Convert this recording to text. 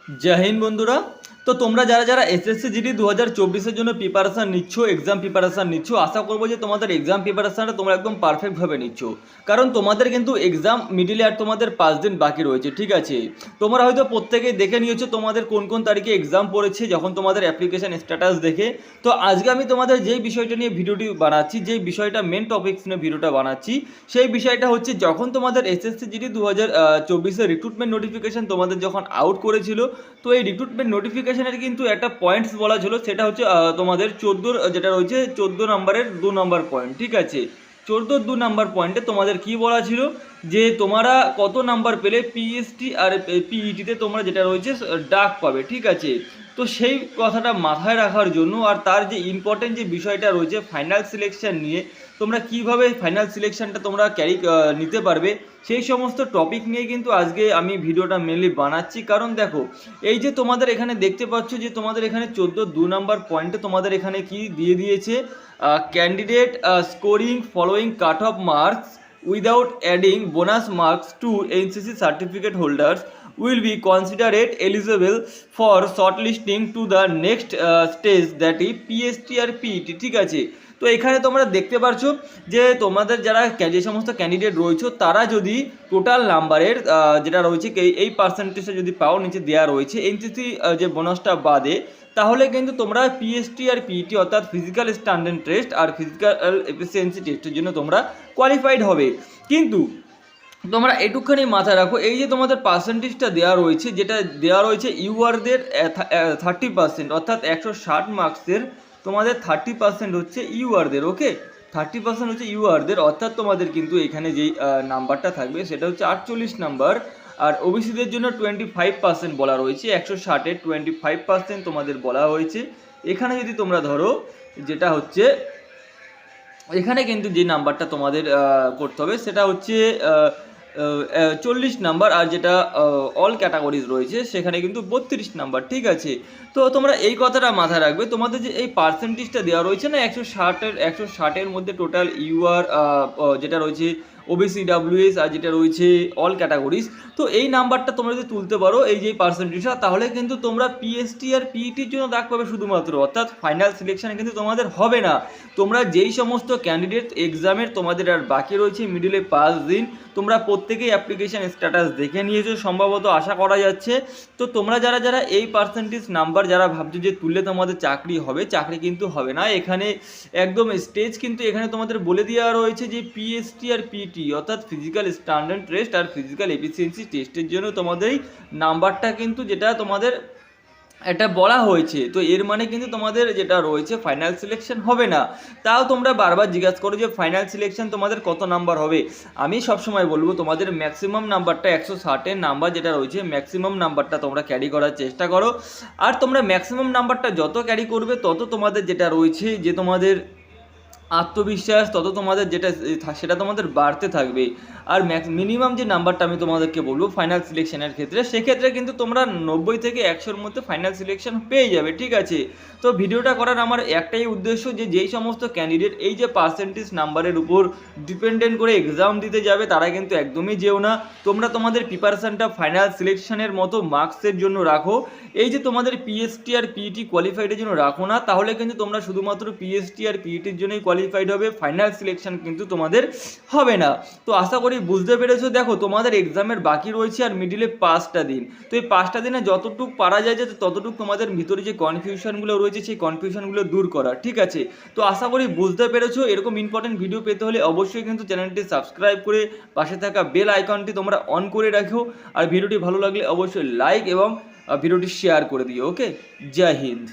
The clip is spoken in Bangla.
জয় হিন্দ বন্ধুরা। তো তোমরা যারা যারা এসএসসি জিডি 2024-এর জন্য প্রিপারেশান নিচ্ছ, এক্সাম প্রিপারেশান নিচ্ছ, আশা করবো যে তোমাদের এক্সাম প্রিপারেশানটা তোমরা একদম পারফেক্টভাবে নিচ্ছ। কারণ তোমাদের কিন্তু এক্সাম মিডিলে আর তোমাদের 5 দিন বাকি রয়েছে, ঠিক আছে। তোমরা হয়তো প্রত্যেকেই দেখে নিয়েছো তোমাদের কোন কোন তারিখে এক্সাম পড়েছে যখন তোমাদের অ্যাপ্লিকেশন স্ট্যাটাস দেখে। তো আজকে আমি তোমাদের যেই বিষয়টা নিয়ে ভিডিওটি বানাচ্ছি, যেই বিষয়টা মেন টপিকস নিয়ে ভিডিওটা বানাচ্ছি, সেই বিষয়টা হচ্ছে যখন তোমাদের এসএসসি জিডি 2024-এর রিক্রুটমেন্ট নোটিফিকেশন তোমাদের যখন আউট করেছিল, তো এই রিক্রুটমেন্ট নোটিফিকেশনের কিন্তু একটা পয়েন্টস বলা ছিল, সেটা হচ্ছে তোমাদের 14 যেটা রয়েছে 14 নম্বরের 2 নম্বর পয়েন্ট, ঠিক আছে। 14 2 নম্বর পয়েন্টে তোমাদের কি বলা ছিল যে তোমরা কত নাম্বার পেলে পিএসটি আর পিইটিতে তোমরা যেটা রয়েছে ডাক পাবে, ঠিক আছে। তো সেই কথাটা মাথায় রাখার জন্য আর তার যে ইম্পর্টেন্ট যে বিষয়টা রয়েছে ফাইনাল সিলেকশন নিয়ে, তোমরা কিভাবে ফাইনাল সিলেকশনটা তোমরা নিতে পারবে, সেই সমস্ত টপিক নিয়ে কিন্তু আজকে আমি ভিডিওটা মেনলি বানাচ্ছি। কারণ দেখো, এই যে তোমাদের এখানে দেখতে পাচ্ছ যে তোমাদের এখানে 14 2 নম্বর পয়েন্টে তোমাদের এখানে কি দিয়ে দিয়েছে, candidate scoring following cut off marks without adding bonus marks to NCC certificate holders will be considered eligible for shortlisting to the next stage, that is PST আর PET, ঠিক আছে। তো এখানে তোমরা দেখতে পারছো যে তোমাদের যারা যে সমস্ত ক্যান্ডিডেট রয়েছে তারা যদি টোটাল নাম্বারের যেটা রয়েছে এই পার্সেন্টেজটা যদি পাও, নিচে দেওয়া রয়েছে এনসিসি যে বোনাসটা বাদে, তাহলে কিন্তু তোমরা পিএসটি আর পিইটি অর্থাৎ ফিজিক্যাল স্ট্যান্ডার্ড টেস্ট আর ফিজিক্যাল এফিসিয়েন্সি টেস্টের জন্য তোমরা কোয়ালিফাইড হবে। কিন্তু তোমরা এটুকখানি মাথায় রাখো, এই যে তোমাদের পার্সেন্টেজটা দেওয়া রয়েছে, যেটা দেওয়া রয়েছে ইউআরদের 30%, অর্থাৎ 160 মার্কসের তোমাদের 30% হচ্ছে ইউআরদের, ওকে। 30% হচ্ছে ইউআরদের, অর্থাৎ তোমাদের কিন্তু এখানে যেই নাম্বারটা থাকবে সেটা হচ্ছে 48 নাম্বার। আর ওবিসিদের জন্য 25% বলা রয়েছে, 160-এর 25% তোমাদের বলা হয়েছে। এখানে যদি তোমরা ধরো যেটা হচ্ছে এখানে কিন্তু যে নাম্বারটা তোমাদের করতে হবে সেটা হচ্ছে 40 নাম্বার, আর যেটা অল ক্যাটাগরিজ রয়েছে সেখানে কিন্তু 32 নাম্বার, ঠিক আছে। তো তোমরা এই কথাটা মাথায় রাখবে, তোমাদের যে এই পার্সেন্টেজটা দেওয়া রয়েছে না 160-এর মধ্যে টোটাল ইউআর যেটা রয়েছে ওবিসি ডাব্লিউএস আর যেটা রয়েছে অল ক্যাটাগরিজ, তো এই নাম্বারটা তোমরা যদি তুলতে পারো এই যে পার্সেন্টেজটা, তাহলে কিন্তু তোমরা পিএসটি আর পিইটির জন্য ডাক পাবে শুধুমাত্র, অর্থাৎ ফাইনাল সিলেকশন কিন্তু তোমাদের হবে না। তোমরা যেই সমস্ত ক্যান্ডিডেট এক্সামের তোমাদের আর বাকি রয়েছে মিডিলে 5 দিন, তোমরা প্রত্যেকেই অ্যাপ্লিকেশন স্ট্যাটাস দেখে নিয়েছো সম্ভবত, আশা করা যাচ্ছে। তো তোমরা যারা যারা এই পার্সেন্টেজ নাম্বার যারা ভাবছো যে তুললে তোমাদের চাকরি হবে, চাকরি কিন্তু হবে না। এখানে একদম স্টেজ কিন্তু এখানে তোমাদের বলে দেওয়া রয়েছে যে পিএসটি আর পিটি অর্থাৎ ফিজিক্যাল স্ট্যান্ডার্ড টেস্ট আর ফিজিক্যাল এফিসিয়েন্সি টেস্টের জন্য তোমাদের এই নাম্বারটা কিন্তু যেটা তোমাদের এটা বলা হয়েছে। তো এর মানে কিন্তু তোমাদের যেটা রয়েছে ফাইনাল সিলেকশন হবে না। তাও তোমরা বারবার জিজ্ঞাসা করো যে ফাইনাল সিলেকশন তোমাদের কত নাম্বার হবে। আমি সবসময় বলবো তোমাদের ম্যাক্সিমাম নাম্বারটা 160-এর নাম্বার যেটা রয়েছে, ম্যাক্সিমাম নাম্বারটা তোমরা ক্যারি করার চেষ্টা করো। আর তোমরা ম্যাক্সিমাম নাম্বারটা যত ক্যারি করবে তত তোমাদের যেটা রয়েছে যে তোমাদের আত্মবিশ্বাস তত তোমাদের যেটা সেটা তোমাদের বাড়তে থাকবে। আর মিনিমাম যে নাম্বারটা আমি তোমাদেরকে বলবো ফাইনাল সিলেকশনের ক্ষেত্রে, সেক্ষেত্রে কিন্তু তোমরা 90 থেকে 100-এর মধ্যে ফাইনাল সিলেকশন পেয়ে যাবে, ঠিক আছে। তো ভিডিওটা করার আমার একটাই উদ্দেশ্য যে যেই সমস্ত ক্যান্ডিডেট এই যে পার্সেন্টেজ নাম্বারের উপর ডিপেন্ডেন্ট করে এক্সাম দিতে যাবে তারা কিন্তু একদমই যেও না। তোমরা তোমাদের প্রিপারেশানটা ফাইনাল সিলেকশনের মতো মার্কসের জন্য রাখো। এই যে তোমাদের পিএসটি আর পিইটি কোয়ালিফাইডের জন্য রাখো না, তাহলে কিন্তু তোমরা শুধুমাত্র পিএসটি আর পিইটির জন্যই কোয়ালিফাইড হবে, ফাইনাল সিলেকশন কিন্তু তোমাদের হবে না। তো আশা করি বুঝতে পেরেছো। দেখো তোমাদের এক্সামের বাকি রয়েছে আর মিডিলে 5টা দিন, তো এই 5টা দিনে যতটুকু পারা যায় যাতে ততটুকু তোমাদের ভিতরে যে কনফিউশনগুলো রয়েছে সেই কনফিউশনগুলো দূর করা, ঠিক আছে। তো আশা করি বুঝতে পেরেছো। এরকম ইম্পর্টেন্ট ভিডিও পেতে হলে অবশ্যই কিন্তু চ্যানেলটি সাবস্ক্রাইব করে পাশে থাকা বেল আইকনটি তোমরা অন করে রাখো। আর ভিডিওটি ভালো লাগলে অবশ্যই লাইক এবং ভিডিওটি শেয়ার করে দিও, ওকে। জয় হিন্দ।